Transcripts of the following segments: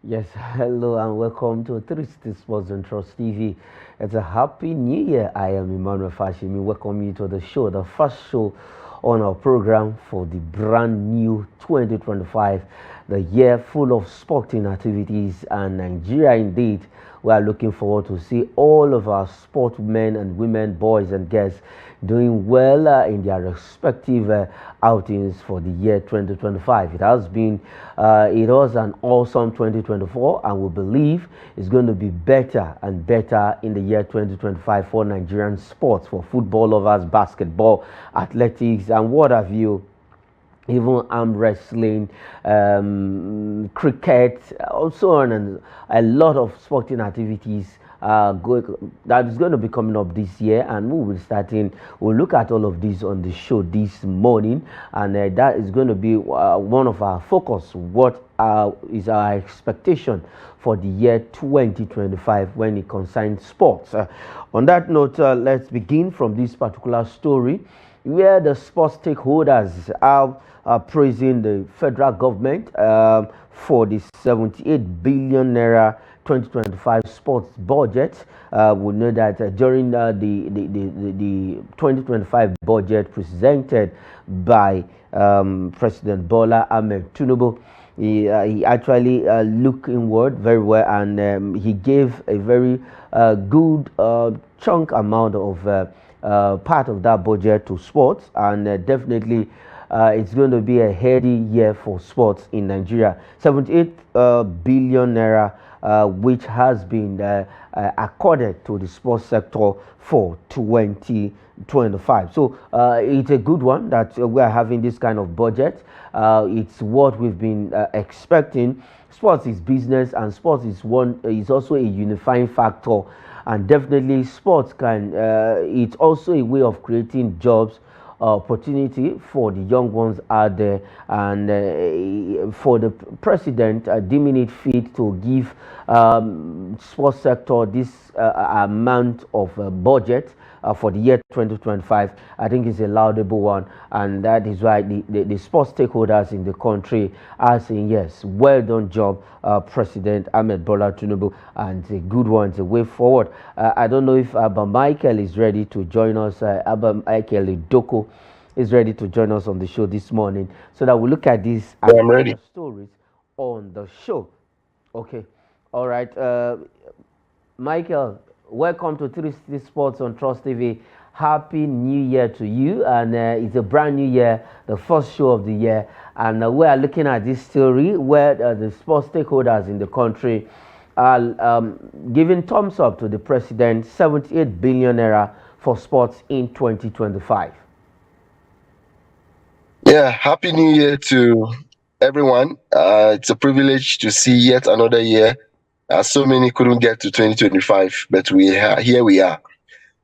Yes, hello and welcome to 360 Sports and Trust TV. It's a happy new year. I am Emmanuel Fashimi. Welcome you to the show, the first show on our program for the brand new 2025, the year full of sporting activities and Nigeria indeed. We are looking forward to see all of our sportsmen and women, boys and girls doing well in their respective outings for the year 2025. It was an awesome 2024, and we believe it's going to be better and better in the year 2025 for Nigerian sports, for football lovers, basketball, athletics, and what have you, even arm wrestling, cricket, also on, and a lot of sporting activities that is going to be coming up this year, and we will starting. We'll look at all of these on the show this morning, and that is going to be one of our focus. What is our expectation for the year 2025 when it concerns sports? On that note, let's begin from this particular story where the sports stakeholders are praising the federal government for the 78 billion naira 2025 sports budget. We know that during the 2025 budget presented by President Bola Ahmed Tinubu, he actually looked inward very well, and he gave a very good chunk amount of part of that budget to sports, and definitely it's going to be a heady year for sports in Nigeria. 78 billion naira, which has been accorded to the sports sector for 2025. So it's a good one that we are having this kind of budget. It's what we've been expecting. Sports is business, and sports is also a unifying factor, and definitely sports can it's also a way of creating jobs opportunity for the young ones out there, and for the president deeming it fit to give sports sector this amount of budget for the year 2025, I think is a laudable one, and that is why the sports stakeholders in the country are saying yes, well done job, President Ahmed Bola Tinubu, and it's a good one, it's a way forward. I don't know if Abba Michael is ready to join us. Abba Michael Idoko is ready to join us on the show this morning, so that we look at these Yeah, I'm and ready. other stories on the show. Okay, all right. Michael, welcome to 360 Sports on Trust TV. Happy New Year to you, and it's a brand new year, the first show of the year, and we are looking at this story where the sports stakeholders in the country are giving thumbs up to the president, 78 billion naira for sports in 2025. Yeah, happy new year to everyone. It's a privilege to see yet another year. So many couldn't get to 2025, but here we are.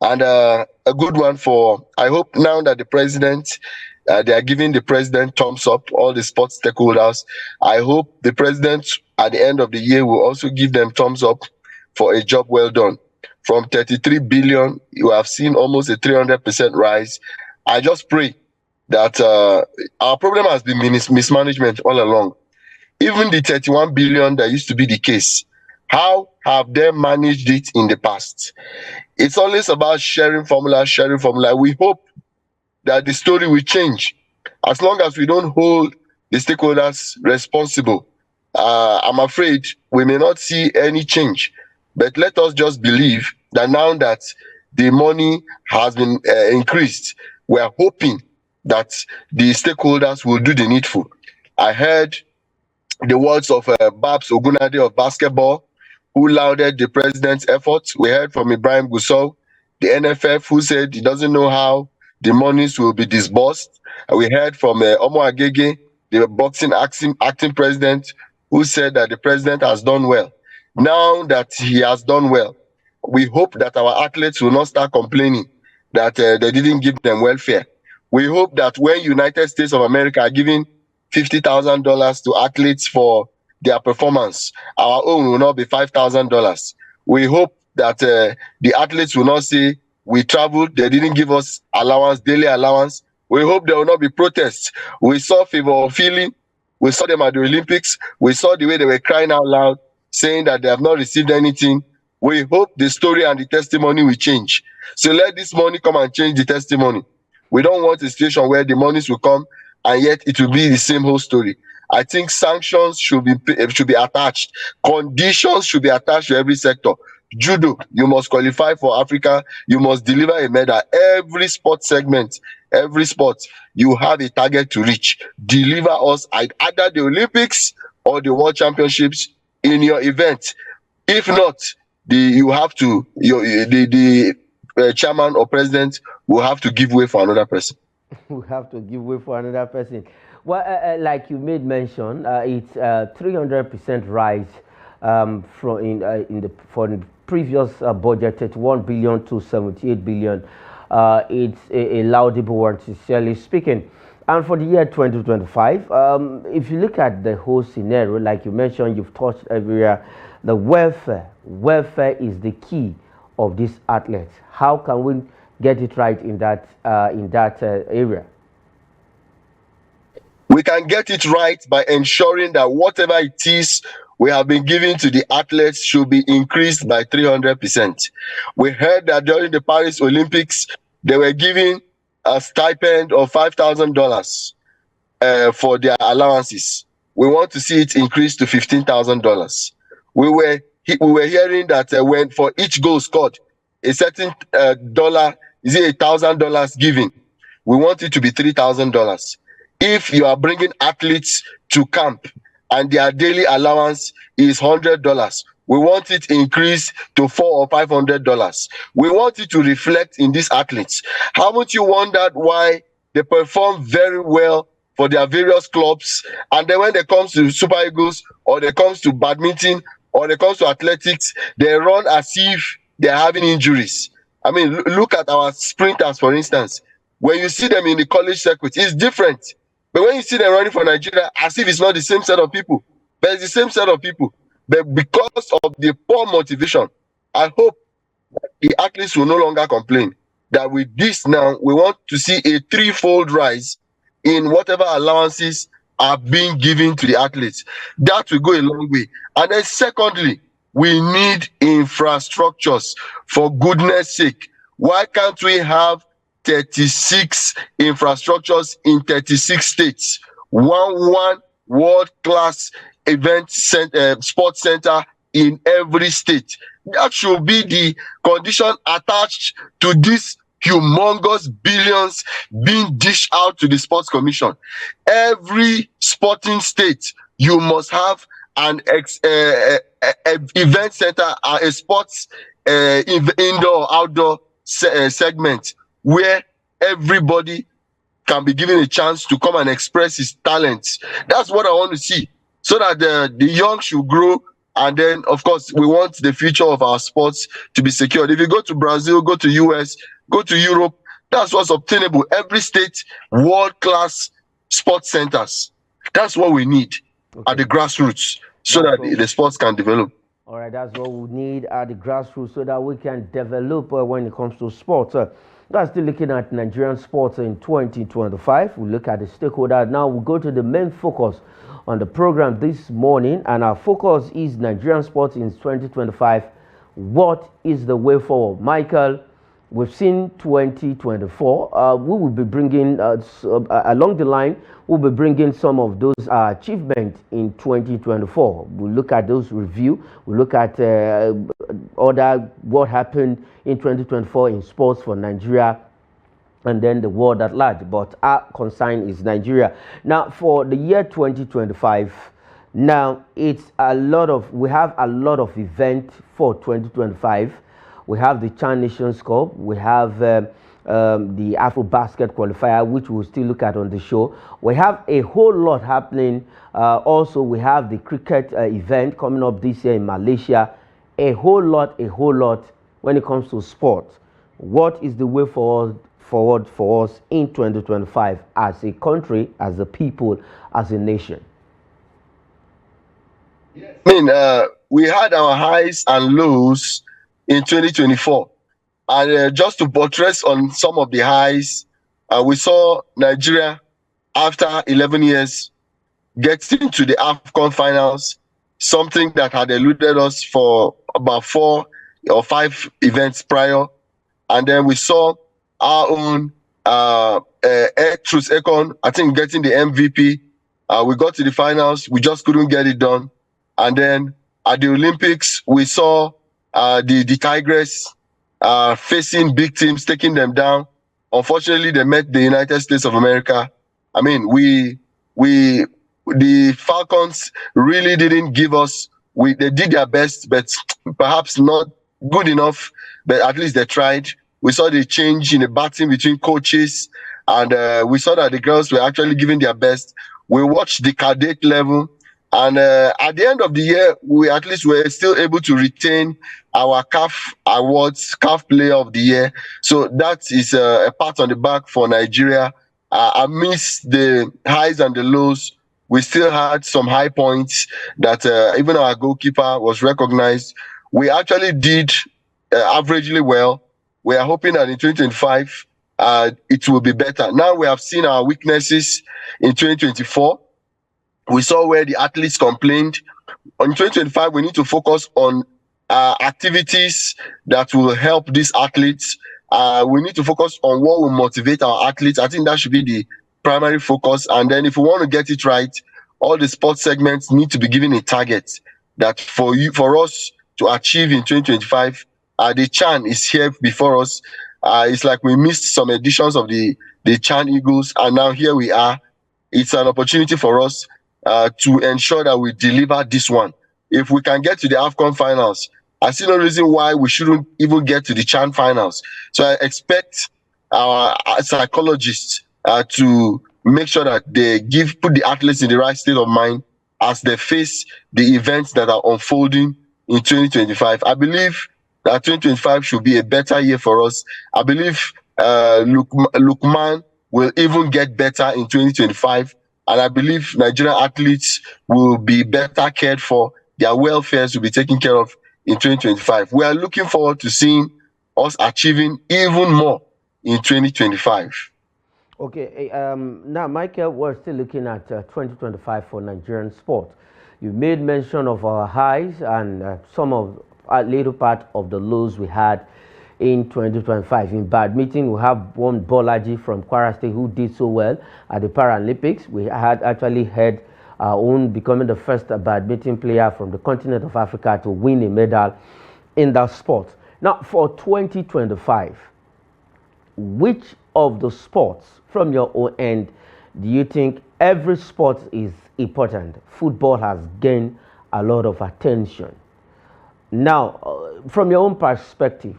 And a good one for, I hope now that the president, they are giving the president thumbs up, all the sports stakeholders. I hope the president at the end of the year will also give them thumbs up for a job well done. From 33 billion, you have seen almost a 300% rise. I just pray that our problem has been mismanagement all along. Even the 31 billion that used to be the case, how have they managed it in the past? It's always about sharing formula, sharing formula. We hope that the story will change. As long as we don't hold the stakeholders responsible, I'm afraid we may not see any change. But let us just believe that now that the money has been increased, we are hoping that the stakeholders will do the needful. I heard the words of Babs Ogunade of basketball, who lauded the president's efforts. We heard from Ibrahim Gusau, the NFF, who said he doesn't know how the monies will be disbursed. And we heard from Omo Agege, the boxing acting president, who said that the president has done well. Now that he has done well, we hope that our athletes will not start complaining that they didn't give them welfare. We hope that when United States of America are giving $50,000 to athletes for their performance, our own will not be $5,000. We hope that the athletes will not say we traveled, they didn't give us allowance, daily allowance. We hope there will not be protests. We saw Favor Feeling, we saw them at the Olympics, we saw the way they were crying out loud saying that they have not received anything. We hope the story and the testimony will change. So let this money come and change the testimony. We don't want a situation where the monies will come and yet it will be the same whole story. I think sanctions should be attached. Conditions should be attached to every sector. Judo, you must qualify for Africa. You must deliver a medal. Every sport segment, every sport, you have a target to reach. Deliver us at either the Olympics or the World Championships in your event. If not, the chairman or president will have to give way for another person. We have to give way for another person. Well, like you made mention, it's 300% rise from in the for the previous budget, 31 billion to 78 billion. It's a laudable one, sincerely speaking. And for the year 2025, if you look at the whole scenario, like you mentioned, you've touched everywhere. The welfare is the key of these athletes. How can we get it right in that area? We can get it right by ensuring that whatever it is we have been giving to the athletes should be increased by 300%. We heard that during the Paris Olympics, they were giving a stipend of $5,000 for their allowances. We want to see it increased to $15,000. We were hearing that when for each goal scored, a certain dollar, is it $1,000 given? We want it to be $3,000. If you are bringing athletes to camp and their daily allowance is $100, we want it increased to $400 or $500. We want it to reflect in these athletes. Haven't you wondered why they perform very well for their various clubs, and then when it comes to Super Eagles, or it comes to badminton, or it comes to athletics, they run as if they're having injuries? I mean, look at our sprinters, for instance. When you see them in the college circuit, it's different. But when you see them running for Nigeria, as if it's not the same set of people, but it's the same set of people. But because of the poor motivation, I hope the athletes will no longer complain. That with this now, we want to see a threefold rise in whatever allowances are being given to the athletes. That will go a long way. And then secondly, we need infrastructures, for goodness sake. Why can't we have 36 infrastructures in 36 states? One world-class sports center in every state. That should be the condition attached to this humongous billions being dished out to the Sports Commission. Every sporting state, you must have an event center, a sports indoor outdoor segment where everybody can be given a chance to come and express his talents. That's what I want to see, so that the young should grow. And then, of course, we want the future of our sports to be secured. If you go to Brazil, go to US, go to Europe, that's what's obtainable. Every state, world-class sports centers. That's what we need at the grassroots, so that the sports can develop. All right, that's what we need at the grassroots, so that we can develop when it comes to sports. That's still looking at Nigerian sports in 2025. We look at the stakeholders. Now we go to the main focus on the program this morning, and our focus is Nigerian sports in 2025. What is the way forward? Michael, we've seen 2024. We will be bringing, along the line, we'll be bringing some of those achievements in 2024. We'll look at those review. We'll look at what happened in 2024 in sports for Nigeria, and then the world at large. But our concern is Nigeria. Now, for the year 2025, now it's we have a lot of events for 2025. We have the Chan Nations Cup. We have the Afro Basket qualifier, which we'll still look at on the show. We have a whole lot happening. Also, we have the cricket event coming up this year in Malaysia. A whole lot when it comes to sport. What is the way forward for us in 2025 as a country, as a people, as a nation? I mean, we had our highs and lows in 2024. And just to buttress on some of the highs, we saw Nigeria, after 11 years, getting to the AFCON finals something that had eluded us for about 4 or 5 events prior. And then we saw our own Truth Econ, I think, getting the MVP. We got to the finals, we just couldn't get it done. And then at the Olympics, we saw the Tigress facing big teams, taking them down. Unfortunately, they met the United States of America. I mean, we the Falcons really didn't give us. They did their best, but perhaps not good enough. But at least they tried. We saw the change in the batting between coaches, and we saw that the girls were actually giving their best. We watched the cadet level, and at the end of the year, we at least were still able to retain our CAF awards, CAF Player of the Year. So that is a pat on the back for Nigeria. Amidst the highs and the lows, we still had some high points that even our goalkeeper was recognized. We actually did averagely well. We are hoping that in 2025 it will be better. Now we have seen our weaknesses in 2024. We saw where the athletes complained. On 2025, we need to focus on activities that will help these athletes. We need to focus on what will motivate our athletes. I think that should be the primary focus. And then if we want to get it right, all the sports segments need to be given a target that for us to achieve in 2025. The Chan is here before us. It's like we missed some editions of the Chan Eagles, and now here we are. It's an opportunity for us to ensure that we deliver this one. If we can get to the AFCON finals, I see no reason why we shouldn't even get to the Chan finals. So I expect our psychologists to make sure that they put the athletes in the right state of mind as they face the events that are unfolding in 2025. I believe that 2025 should be a better year for us. I believe Lukman will even get better in 2025. And I believe Nigerian athletes will be better cared for. Their welfare will be taken care of in 2025. We are looking forward to seeing us achieving even more in 2025. Okay, now, Michael, we're still looking at 2025 for Nigerian sport. You made mention of our highs and some of a little part of the lows we had in 2025. In badminton, we have one Bolaji from Kwara State who did so well at the Paralympics. We had actually had our own becoming the first badminton player from the continent of Africa to win a medal in that sport. Now, for 2025, which of the sports from your own end do you think every sport is important? Football has gained a lot of attention. Now, from your own perspective,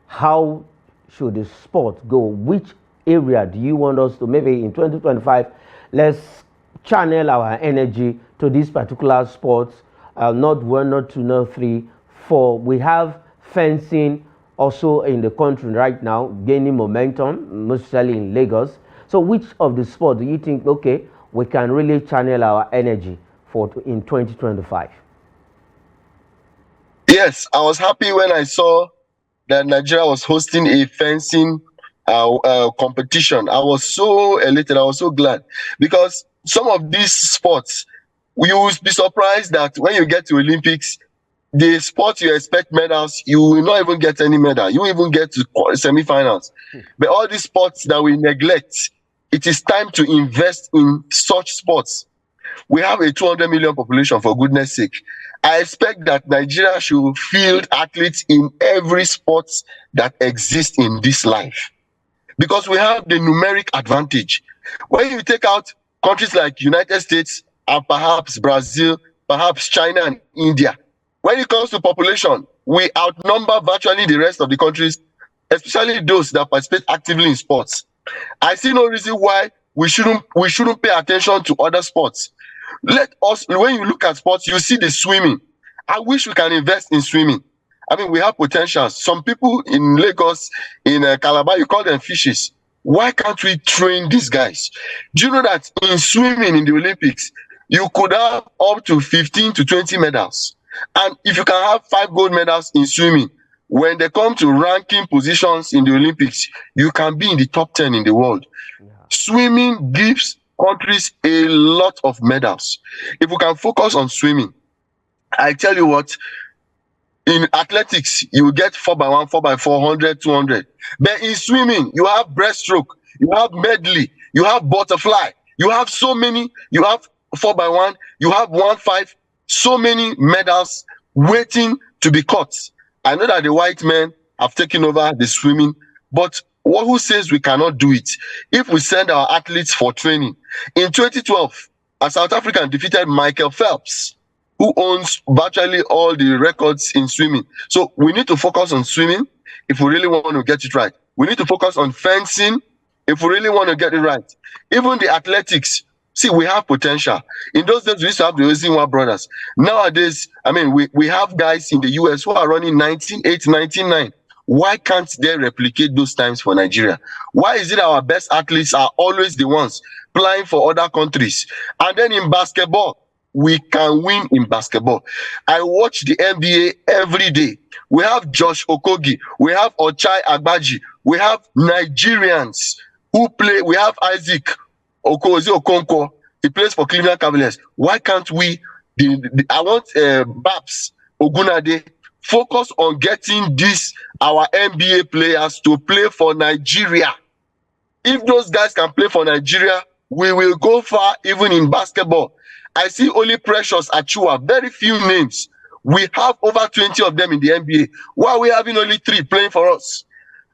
how should the sport go? Which area do you want us to, maybe in 2025, let's channel our energy to these particular sports, not one, not two, not three, four. We have fencing also in the country right now, gaining momentum, mostly in Lagos. So which of the sports do you think, okay, we can really channel our energy for in 2025? Yes, I was happy when I saw that Nigeria was hosting a fencing competition. I was so elated. I was so glad because some of these sports, you will be surprised that when you get to Olympics, the sports you expect medals, you will not even get any medal. You will even get to semi-finals. But all these sports that we neglect, it is time to invest in such sports. We have a 200 million population, for goodness sake. I expect that Nigeria should field athletes in every sport that exists in this life because we have the numeric advantage. When you take out countries like United States and perhaps Brazil, perhaps China and India, when it comes to population, we outnumber virtually the rest of the countries, especially those that participate actively in sports. I see no reason why we shouldn't pay attention to other sports. Let us, when you look at sports, you see the swimming. I wish we can invest in swimming. I mean, we have potential. Some people in Lagos, in Calabar, you call them fishes. Why can't we train these guys? Do you know that in swimming in the Olympics, you could have up to 15 to 20 medals? And if you can have 5 gold medals in swimming, when they come to ranking positions in the Olympics, you can be in the top 10 in the world. Yeah. Swimming gives countries a lot of medals. If we can focus on swimming, I tell you what, in athletics you will get 4x1, 4x4, 100, 200. But in swimming you have breaststroke, you have medley, you have butterfly, you have so many, you have 4x1, you have 1-5, so many medals waiting to be caught. I know that the white men have taken over the swimming, but who says we cannot do it? If we send our athletes for training. In 2012, a South African defeated Michael Phelps, who owns virtually all the records in swimming. So we need to focus on swimming if we really want to get it right. We need to focus on fencing if we really want to get it right. Even the athletics, see, we have potential. In those days, we used to have the Ozinwa brothers. Nowadays, I mean, we have guys in the US who are running 19.8, 19.9. Why can't they replicate those times for Nigeria? Why is it our best athletes are always the ones flying for other countries? And then in basketball, we can win in basketball. I watch the NBA every day. We have Josh Okogie, we have Ochai Agbaji, we have Nigerians who play. We have Isaac Okozie Okonkwo. He plays for Cleveland Cavaliers. Why can't we? I want Babs Ogunade focus on getting these our NBA players to play for Nigeria. If those guys can play for Nigeria, we will go far even in basketball. I see only Precious Achua, very few names. We have over 20 of them in the NBA. Why are we having only 3 playing for us?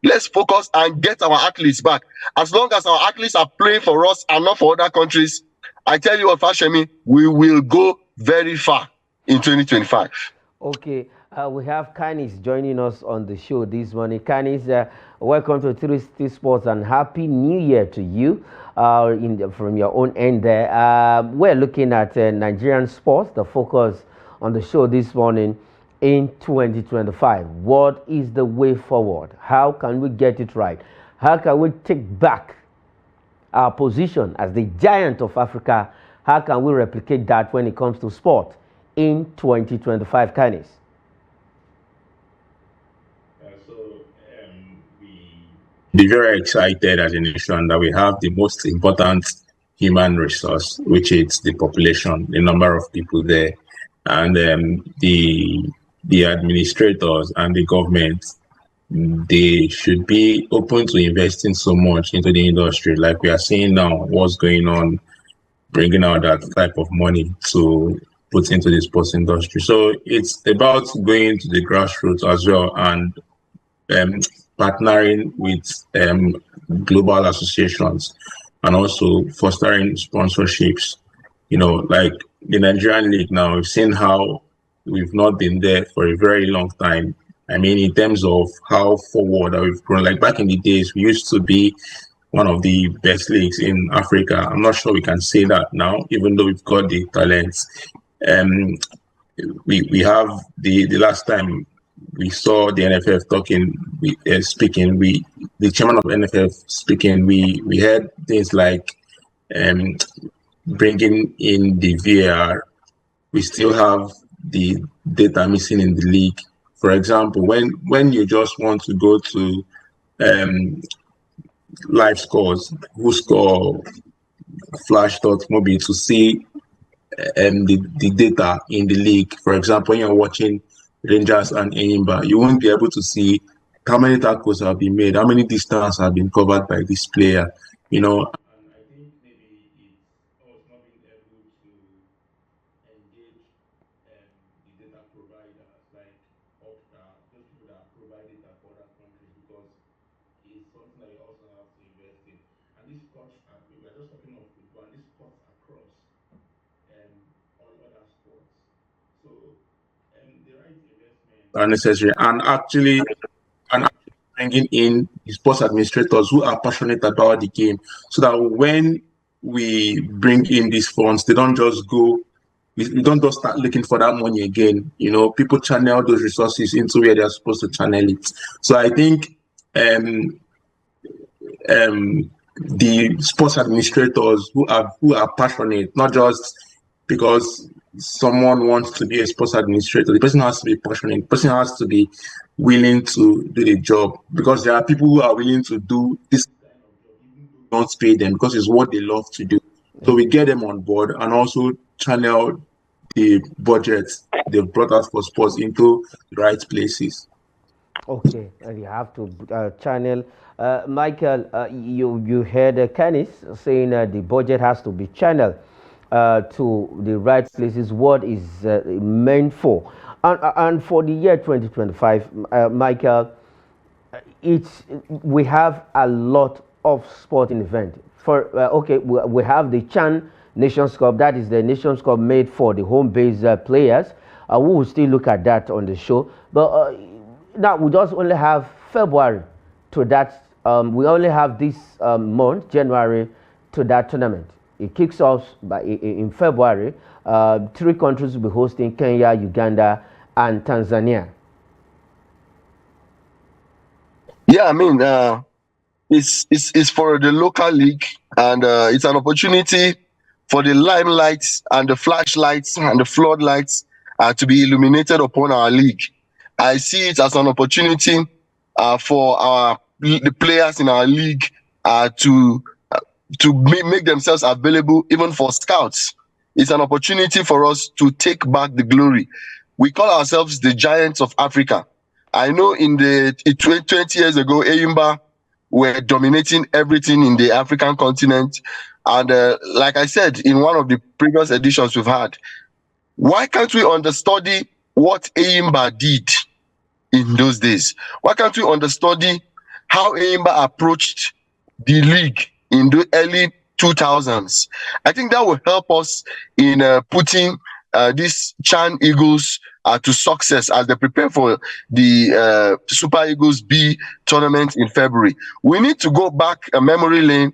Let's focus and get our athletes back. As long as our athletes are playing for us and not for other countries, I tell you what, Fashemi, we will go very far in 2025. Okay, we have Canis joining us on the show this morning. Canis, welcome to 360 Sports and Happy New Year to you from your own end there. We're looking at Nigerian sports, the focus on the show this morning in 2025. What is the way forward? How can we get it right? How can we take back our position as the giant of Africa? How can we replicate that when it comes to sport in 2025, Canis? Be very excited as a nation that we have the most important human resource, which is the population, the number of people there, and the administrators and the government. They should be open to investing so much into the industry, like we are seeing now. What's going on, bringing out that type of money to put into the sports industry. So it's about going to the grassroots as well and partnering with global associations and also fostering sponsorships. You know, like the Nigerian League now, we've seen how we've not been there for a very long time. I mean, in terms of how forward that we've grown, like back in the days, we used to be one of the best leagues in Africa. I'm not sure we can say that now, even though we've got the talents. We have the last time we saw the NFF talking, speaking. The chairman of NFF speaking. We heard things like bringing in the VAR. We still have the data missing in the league. For example, when you just want to go to live scores, who score, flash dot mobile to see the data in the league. For example, when you're watching Rangers and Enyimba, you won't be able to see how many tackles have been made, how many distance have been covered by this player, you know. And I think maybe it's us not being able to engage the data providers like Opta, those people that provide data for other countries, because it's something that you also have to invest in. And this cuts, we are just talking of football, and this cuts across all other sports. So the right investment are necessary, and bringing in the sports administrators who are passionate about the game, so that when we bring in these funds, they don't just go. We don't just start looking for that money again. You know, people channel those resources into where they're supposed to channel it. So I think the sports administrators who are passionate, not just because someone wants to be a sports administrator. The person has to be passionate. The person has to be willing to do the job, because there are people who are willing to do this kind of job even though don't pay them, because it's what they love to do. So we get them on board and also channel the budgets they've brought us for sports into the right places. Okay, and you have to channel. Michael, you heard Canis saying the budget has to be channeled to the right places. What is meant for, and for the year 2025, Michael, it's we have a lot of sporting event. For okay, we have the Chan Nations Cup. That is the Nations Cup made for the home base players. We will still look at that on the show, but now we just only have February to that. We only have this month, January, to that tournament. It kicks off in February. Three countries will be hosting: Kenya, Uganda, and Tanzania. Yeah, I mean, it's for the local league, and it's an opportunity for the limelights and the flashlights and the floodlights to be illuminated upon our league. I see it as an opportunity for the players in our league to make themselves available even for scouts. It's an opportunity for us to take back the glory. We call ourselves the giants of Africa. I know in the 20 years ago, Eyimba were dominating everything in the African continent. And like I said in one of the previous editions we've had, why can't we understudy what Eyimba did in those days? Why can't we understudy how Eyimba approached the league in the early 2000s? I think that will help us in putting these Chan Eagles to success as they prepare for the Super Eagles B tournament in February. We need to go back a memory lane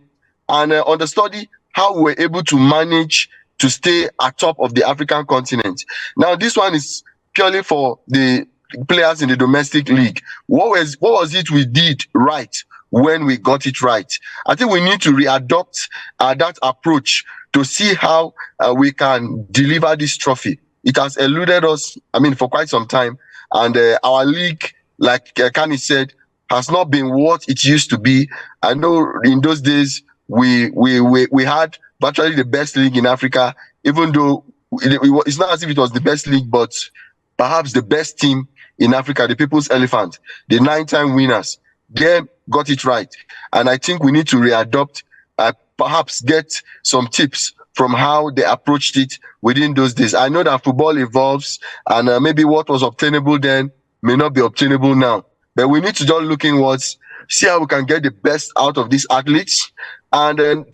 and understudy how we were able to manage to stay atop of the African continent. Now, this one is purely for the players in the domestic league. What was it we did right when we got it right? I think we need to readopt that approach to see how we can deliver this trophy. It has eluded us, I mean, for quite some time, and our league, like Kani said, has not been what it used to be. I know in those days we had virtually the best league in Africa, even though it's not as if it was the best league, but perhaps the best team in Africa, the People's Elephant, the 9-time winners. They got it right, and I think we need to readopt, perhaps get some tips from how they approached it within those days. I know that football evolves, and maybe what was obtainable then may not be obtainable now, but we need to just look inwards, see how we can get the best out of these athletes. And then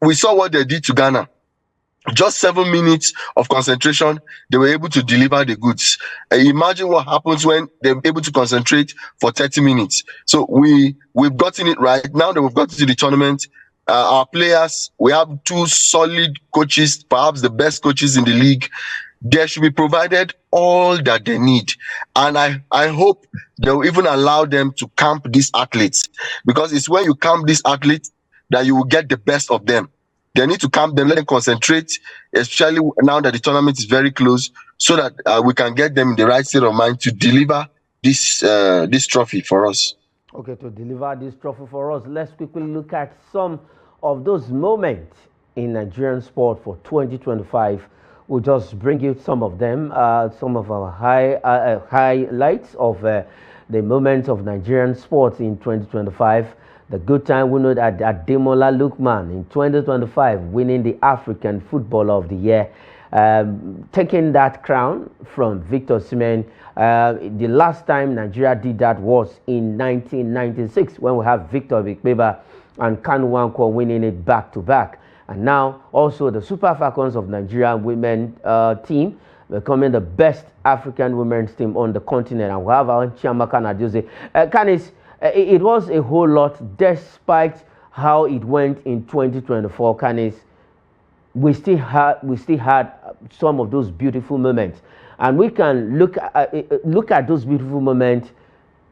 we saw what they did to Ghana. Just 7 minutes of concentration, they were able to deliver the goods. Imagine what happens when they're able to concentrate for 30 minutes. So we've gotten it right. Now that we've got to the tournament, our players, we have two solid coaches, perhaps the best coaches in the league. They should be provided all that they need. And I hope they'll even allow them to camp these athletes, because it's when you camp these athletes that you will get the best of them. They need to camp them, let them concentrate, especially now that the tournament is very close, so that we can get them in the right state of mind to deliver this trophy for us. Okay, to deliver this trophy for us, let's quickly look at some of those moments in Nigerian sport for 2025. We'll just bring you some of them, some of our highlights of the moments of Nigerian sports in 2025. The good time we know that Ademola Lookman in 2025 winning the African Footballer of the Year, taking that crown from Victor Osimhen. The last time Nigeria did that was in 1996 when we have Victor Bikbeba and Kanu Nwankwo winning it back to back. And now also the Super Falcons of Nigeria women team becoming the best African women's team on the continent. And we have our Chiamaka Nnadozie. Canis, it was a whole lot despite how it went in 2024. Canis, we still had some of those beautiful moments, and we can look at those beautiful moments,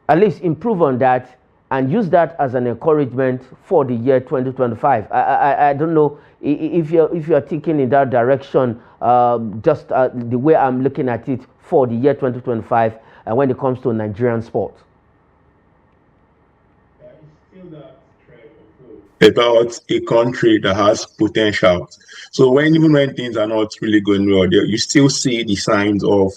at least improve on that, and use that as an encouragement for the year 2025. I don't know if you're thinking in that direction, just the way I'm looking at it for the year 2025 when it comes to Nigerian sport. It's still that thread of hope. about a country that has potential. So even when things are not really going well, you still see the signs of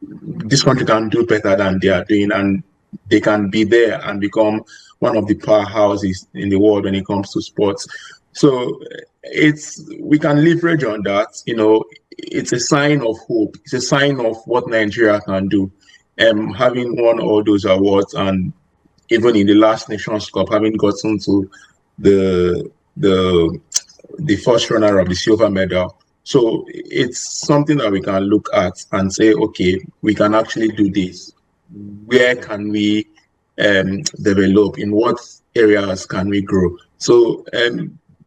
this country can do better than they are doing, and they can be there and become one of the powerhouses in the world when it comes to sports. So we can leverage on that. It's a sign of hope. It's a sign of what Nigeria can do. Having won all those awards, and even in the last Nations Cup, having gotten to the the the first runner of the silver medal. So it's something that we can look at and say, okay, we can actually do this. Where can we develop? In what areas can we grow? So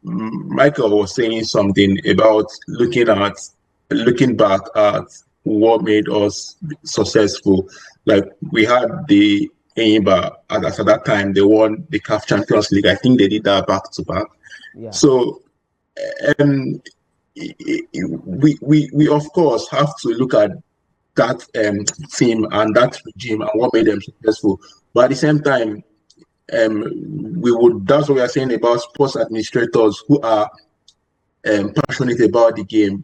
Michael was saying something about looking back at what made us successful. Like we had the Enyimba at that time, they won the CAF Champions League. I think they did that back to back. Yeah. So um, we of course have to look at that team and that regime and what made them successful. But at the same time, that's what we are saying about sports administrators who are passionate about the game.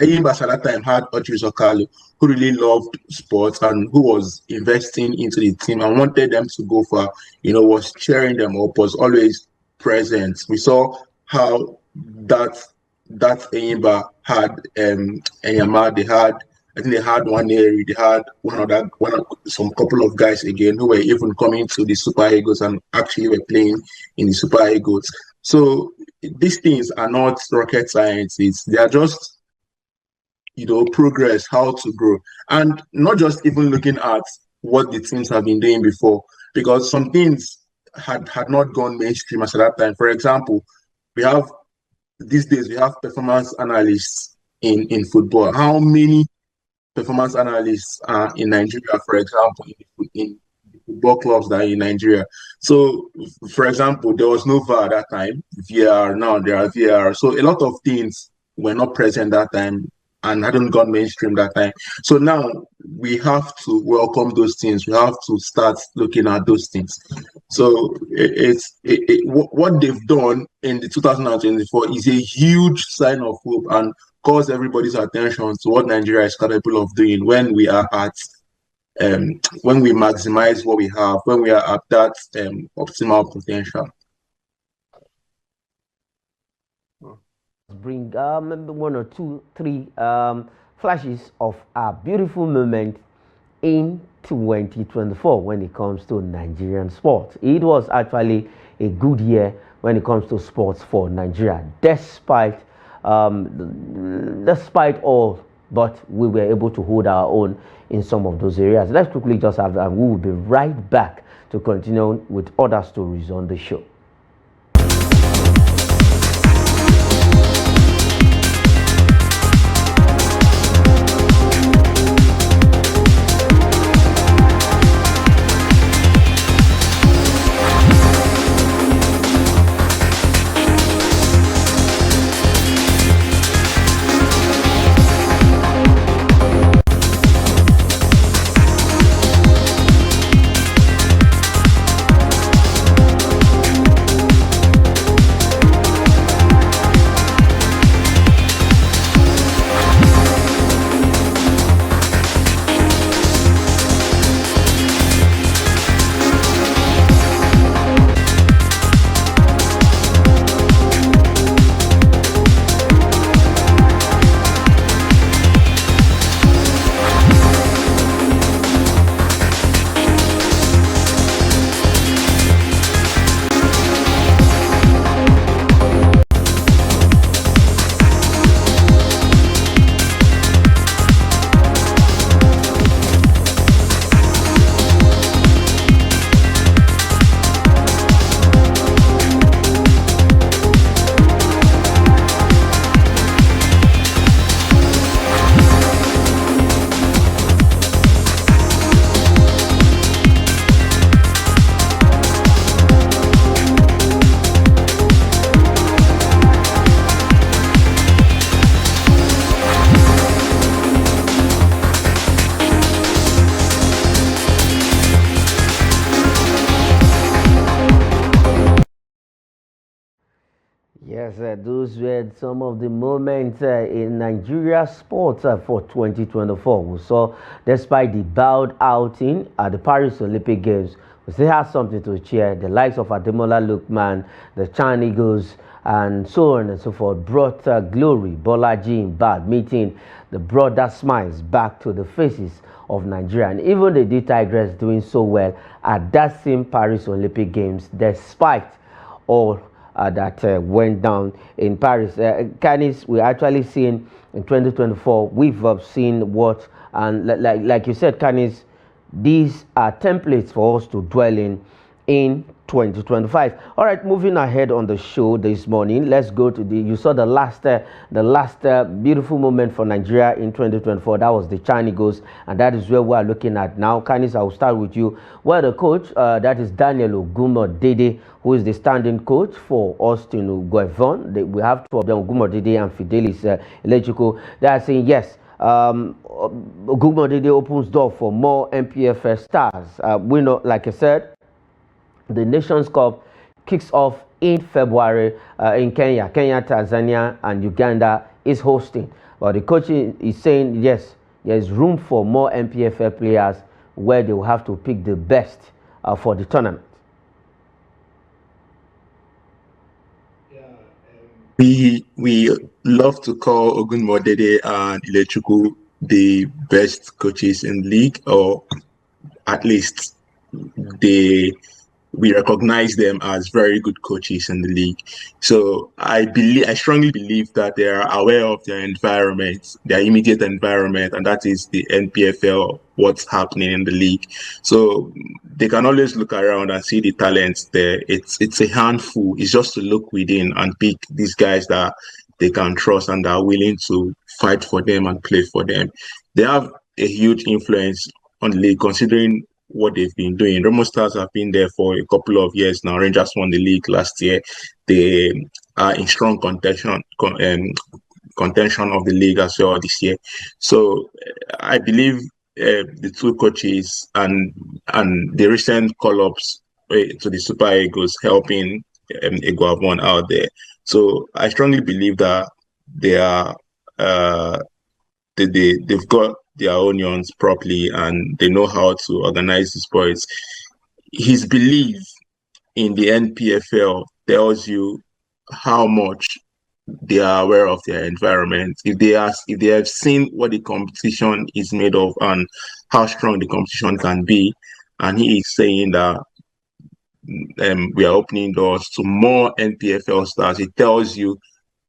Enyimba at that time had Audrey Okalu, who really loved sports and who was investing into the team and wanted them to go far, was cheering them up, was always present. We saw how that Enyimba had Enyama, I think they had one area, they had some couple of guys again who were even coming to the Super Eagles and actually were playing in the Super Eagles. So these things are not rocket science. They are just progress, how to grow, and not just even looking at what the teams have been doing before, because some things had not gone mainstream at that time. For example, these days we have performance analysts in football. How many performance analysts are in Nigeria, for example, in football clubs that are in Nigeria? So, for example, there was no VAR at that time. VR, now there are VR. So a lot of things were not present that time and hadn't gone mainstream that time. So now we have to welcome those things. We have to start looking at those things. So what they've done in the 2024 is a huge sign of hope and calls everybody's attention to what Nigeria is capable of doing when we are at when we maximize what we have, when we are at that optimal potential. Bring maybe one or two, three flashes of a beautiful moment in 2024 when it comes to Nigerian sports. It was actually a good year when it comes to sports for Nigeria, despite all, but we were able to hold our own in some of those areas. Let's quickly just have, and we will be right back to continue with other stories on the show. Yes, those were some of the moments in Nigeria sports for 2024. We saw, despite the bowed outing at the Paris Olympic Games, we still had something to cheer. The likes of Ademola Lookman, the Chan Eagles, and so on and so forth brought glory, Bolaji in badminton. They brought that smiles back to the faces of Nigeria. And even the D Tigress doing so well at that same Paris Olympic Games, despite all that went down in Paris. Canis, we actually seen in 2024, we've seen what, and like you said, Canis, these are templates for us to dwell in 2025. All right, moving ahead on the show this morning, let's go to you saw the last beautiful moment for Nigeria in 2024. That was the Chan Eagles, and that is where we are looking at now. Canis, I will start with you. Well, the coach, that is Daniel Ogumodede, who is the standing coach for Austin Guevon. We have two of them, Ogumodede and Fidelis Elechiko. They are saying yes. Ogumodede opens door for more NPFL stars. We know, like I said, the Nations Cup kicks off in February in Kenya. Kenya, Tanzania, and Uganda is hosting. But the coach is saying, yes, there is room for more NPFL players where they will have to pick the best for the tournament. We love to call Ogunmodede and Ilechukwu the best coaches in the league, or at least we recognize them as very good coaches in the league. So I strongly believe that they are aware of their environment, their immediate environment, and that is the NPFL, what's happening in the league. So they can always look around and see the talents there. It's a handful. It's just to look within and pick these guys that they can trust and are willing to fight for them and play for them. They have a huge influence on the league, considering what they've been doing. Remo Stars have been there for a couple of years now. Rangers won the league last year. They are in strong contention of the league as well this year. So I believe the two coaches and the recent call-ups to the Super Eagles helping Iguavon out there. So I strongly believe that they are they've got their onions properly and they know how to organize the sports. His belief in the NPFL tells you how much they are aware of their environment. If they have seen what the competition is made of and how strong the competition can be, and he is saying that we are opening doors to more NPFL stars, it tells you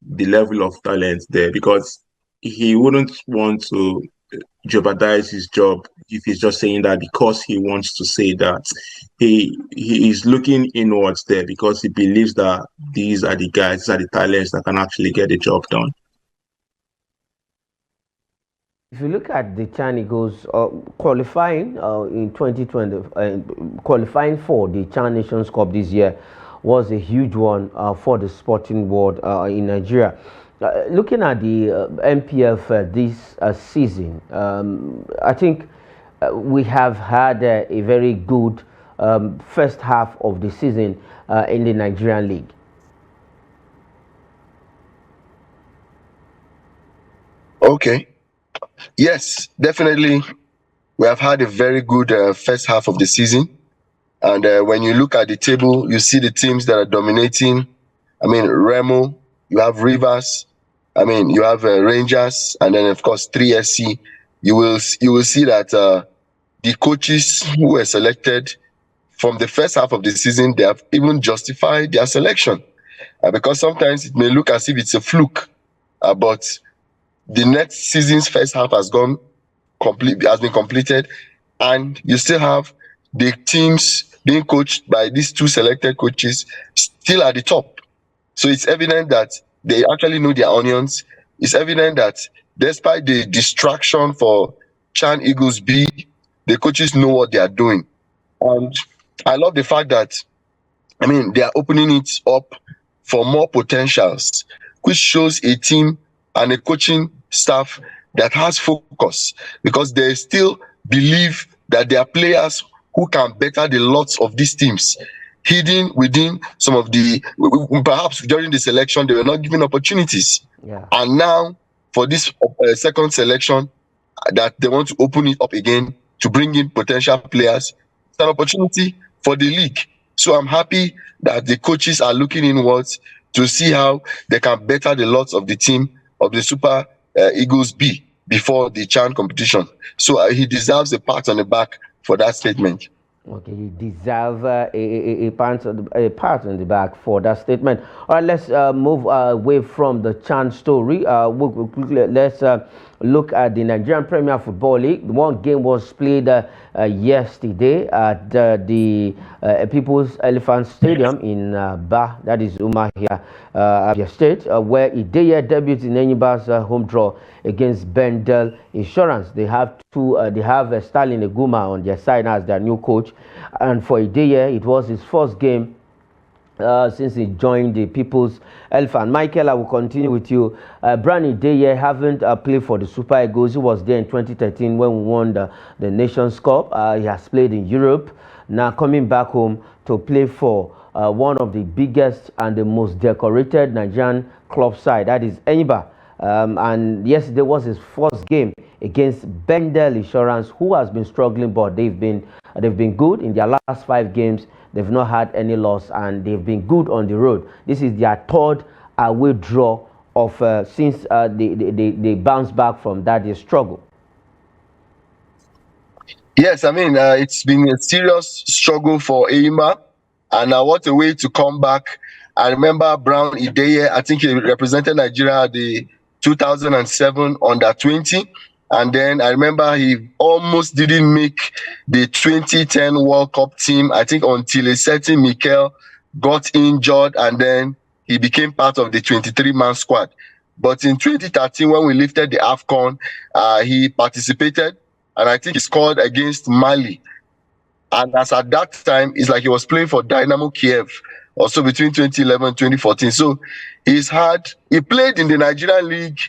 the level of talent there, because he wouldn't want to jeopardize his job if he's just saying that because he wants to say that. He is looking inwards there because he believes that these are the guys, these are the talents that can actually get the job done. If you look at the Chan Eagles qualifying in 2020, qualifying for the Chan Nations Cup this year was a huge one for the sporting world in Nigeria. Looking at the MPF this season, I think we have had a very good first half of the season in the Nigerian League. Okay. Yes, definitely. We have had a very good first half of the season. And when you look at the table, you see the teams that are dominating. I mean, Remo, you have Rivers, I mean, you have Rangers, and then of course 3SC. You will see that the coaches who were selected from the first half of the season, they have even justified their selection, because sometimes it may look as if it's a fluke, but the next season's first half has been completed, and you still have the teams being coached by these two selected coaches still at the top. So it's evident that they actually know their onions. It's evident that despite the distraction for Chan Eagles B, the coaches know what they are doing. And I love the fact that, I mean, they are opening it up for more potentials, which shows a team and a coaching staff that has focus, because they still believe that there are players who can better the lots of these teams. hidden within some of the, perhaps during the selection they were not given opportunities, Yeah. and now for this second selection, that they want to open it up again to bring in potential players. It's an opportunity for the league. So I'm happy that the coaches are looking inwards to see how they can better the lots of the team of the Super Eagles B before the CHAN competition. So he deserves a pat on the back for that statement. Okay, you deserve a pat on the back for that statement. All right, let's move away from the Chan story. Let's look at the Nigerian Premier Football League. One game was played yesterday at the People's Elephant Stadium in Ba, that is Umahia, Abia State, where Ideye debuted in Enyimba's home draw against Bendel Insurance. They have Stalin Eguma on their side as their new coach, and for Ideye, it was his first game since he joined the People's Elephant. Michael, I will continue with you. Brian Ideye haven't played for the Super Eagles. He was there in 2013 when we won the Nations Cup. He has played in Europe. Now coming back home to play for one of the biggest and the most decorated Nigerian club side, that is Enyimba. And yesterday was his first game against Bendel Insurance, who has been struggling, but they've been good in their last 5 games. They've not had any loss, and they've been good on the road. This is their third away draw of since they bounced back from that struggle. Yes, I mean, it's been a serious struggle for Enyimba, and what a way to come back. I remember Brown Ideye, I think he represented Nigeria at the 2007 under 20, and then I remember he almost didn't make the 2010 World Cup team, I think, until a certain Mikel got injured, and then he became part of the 23-man squad. But in 2013, when we lifted the AFCON, he participated, and I think he scored against Mali. And as at that time, it's like he was playing for Dynamo Kiev, also between 2011 and 2014. So he played in the Nigerian League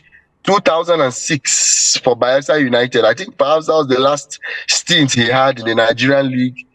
2006 for Bayelsa United. I think perhaps that was the last stint he had in the Nigerian League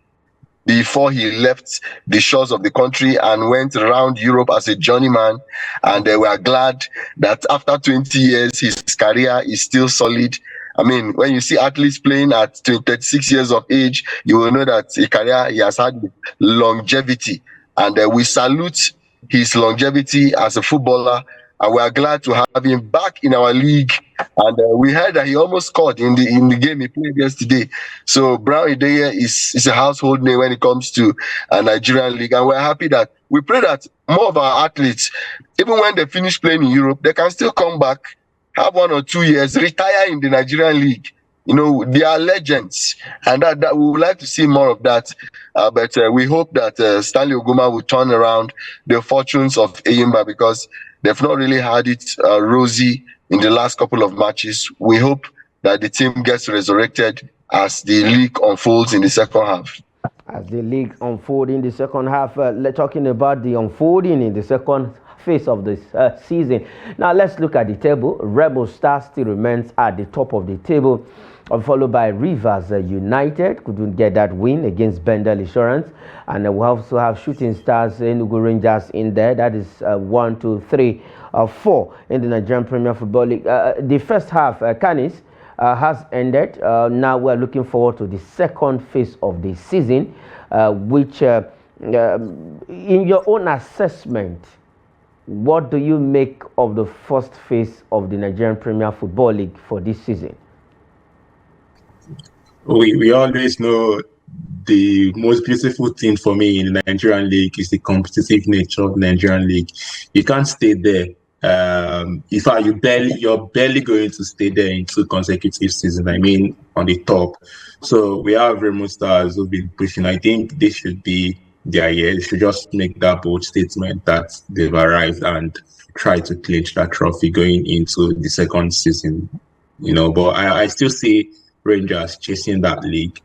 before he left the shores of the country and went around Europe as a journeyman. And they were glad that after 20 years, his career is still solid. I mean, when you see athletes playing at 36 years of age, you will know that a career he has had longevity. And we salute his longevity as a footballer. And we are glad to have him back in our league. And we heard that he almost scored in the game he played yesterday. So Brown Ideye is a household name when it comes to Nigerian league. And we're happy that we pray that more of our athletes, even when they finish playing in Europe, they can still come back, have 1 or 2 years, retire in the Nigerian league. You know, they are legends, and that we would like to see more of that. But we hope that Stanley Oguma will turn around the fortunes of Enyimba, because they've not really had it rosy in the last couple of matches. We hope that the team gets resurrected as the league unfolds in the second half. As the league unfolds in the second half, talking about the unfolding in the second phase of this season. Now let's look at the table. Rebel Stars still remains at the top of the table, followed by Rivers United. Couldn't get that win against Bendel Insurance, and we also have Shooting Stars, Enugu Rangers in there. That is 1, 2, 3, 4 in the Nigerian Premier Football League. The first half, Canis, has ended. Now we're looking forward to the second phase of the season, which, in your own assessment, what do you make of the first phase of the Nigerian Premier Football League for this season? We always know the most beautiful thing for me in the Nigerian league is the competitive nature of the Nigerian league. You can't stay there. In fact, you're barely going to stay there in 2 consecutive seasons. I mean, on the top. So we have Remo Stars who've been pushing. I think this should be their year. They should just make that bold statement that they've arrived and try to clinch that trophy going into the second season. You know, but I still see Rangers chasing that league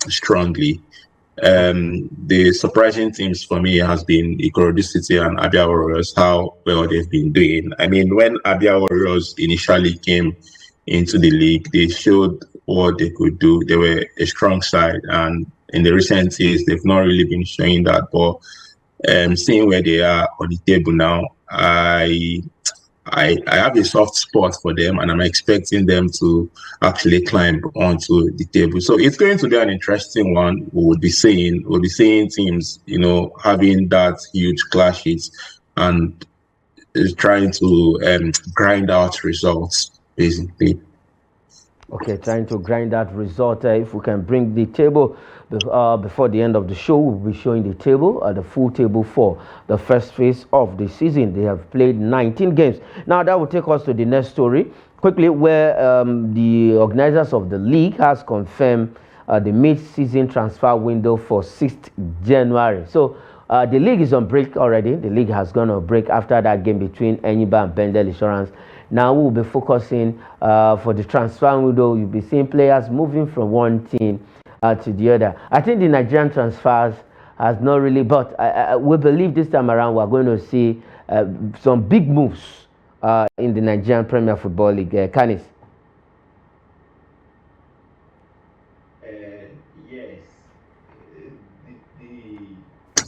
strongly. The surprising things for me has been Ikorodu City and Abia Warriors, how well they've been doing. I mean, when Abia Warriors initially came into the league, they showed what they could do. They were a strong side, and in the recent years, they've not really been showing that. But seeing where they are on the table now, I have a soft spot for them, and I'm expecting them to actually climb onto the table. So it's going to be an interesting one. We'll be seeing teams, having that huge clashes and trying to grind out results, basically. Okay, trying to grind that result. If we can bring the table before the end of the show, we'll be showing the table, the full table for the first phase of the season. They have played 19 games. Now that will take us to the next story quickly, where the organizers of the league has confirmed the mid-season transfer window for 6th January. So the league is on break already. The league has gone on break after that game between Enyimba and Bendel Insurance. Now we'll be focusing for the transfer window. You'll be seeing players moving from one team to the other. I think the Nigerian transfers has not really, but we believe this time around we're going to see some big moves in the Nigerian Premier Football League. Canis. Yes.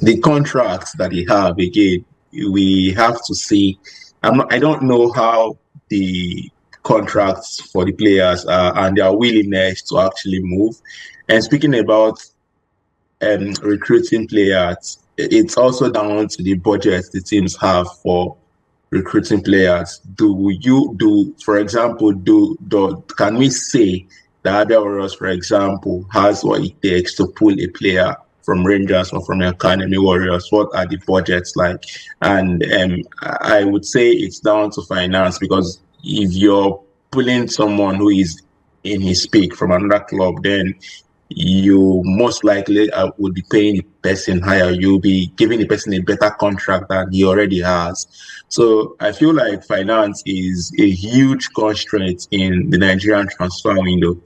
The contracts that they have, again, we have to see. I don't know how the contracts for the players and their willingness to actually move. And speaking about recruiting players, it's also down to the budget the teams have for recruiting players. For example, can we say that Abia Warriors, for example, has what it takes to pull a player from Rangers or from Academy Warriors? What are the budgets like? And I would say it's down to finance, because if you're pulling someone who is in his peak from another club, then you most likely would be paying the person higher. You'll be giving the person a better contract than he already has. So I feel like finance is a huge constraint in the Nigerian transfer window.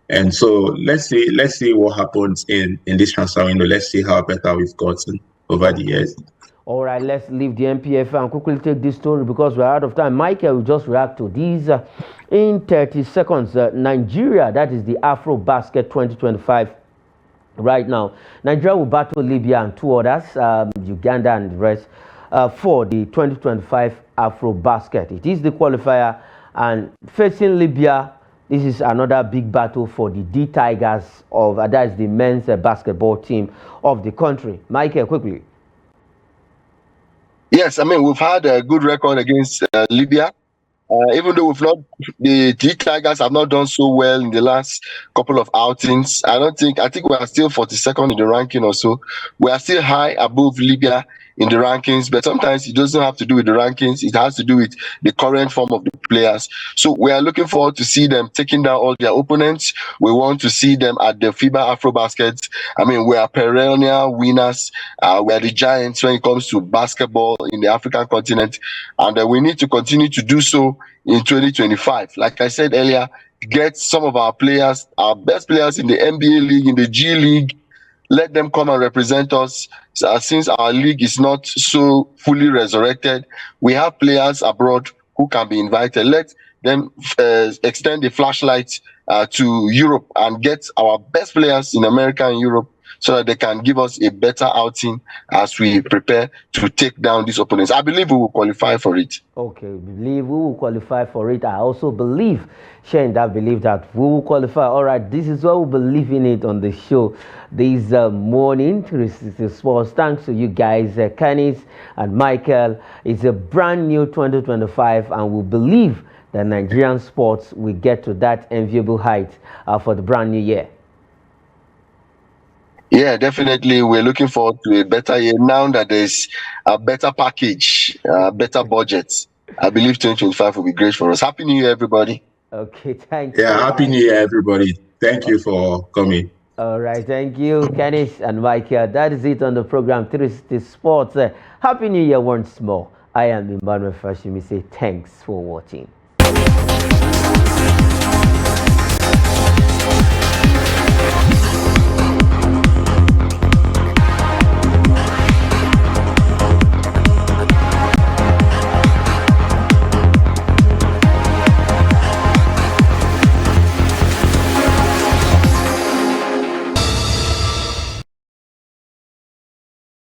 And so let's see what happens in this transfer window. Let's see how better we've gotten over the years. All right, let's leave the MPF and quickly take this story because we're out of time. Michael will just react to these in 30 seconds. Nigeria, that is the Afro Basket 2025 right now. Nigeria will battle Libya and two others, Uganda and the rest, for the 2025 Afro Basket. It is the qualifier, and facing Libya, this is another big battle for the D Tigers of that is the men's basketball team of the country. Michael, quickly. Yes, I mean, we've had a good record against Libya. Even though the Tigers have not done so well in the last couple of outings. I think we are still 42nd in the ranking or so. We are still high above Libya in the rankings, but sometimes it doesn't have to do with the rankings. It has to do with the current form of the players. So we are looking forward to see them taking down all their opponents. We want to see them at the FIBA AfroBasket. I mean, we are perennial winners. We are the giants when it comes to basketball in the African continent, and we need to continue to do so in 2025. Like I said earlier, get some of our players, our best players in the NBA League, in the G League, let them come and represent us. Since our league is not so fully resurrected, we have players abroad who can be invited. Let them extend the flashlight to Europe and get our best players in America and Europe so that they can give us a better outing as we prepare to take down these opponents. I believe we will qualify for it. Okay, believe we will qualify for it. I also believe, sharing that belief that we will qualify. All right, this is what we believe in it on the show this morning. 360 Sports. Thanks to you guys, Canis and Michael. It's a brand new 2025, and we believe that Nigerian sports will get to that enviable height for the brand new year. Yeah, definitely. We're looking forward to a better year now that there's a better package, better budget. I believe 2025 will be great for us. Happy New Year, everybody. Okay, thank you. Yeah, Happy New Year, everybody. Thank you for coming. All right, thank you, Canis and Michael. That is it on the program 360 Sports. Happy New Year once more. I am Emmanuel Fashimi. Say thanks for watching.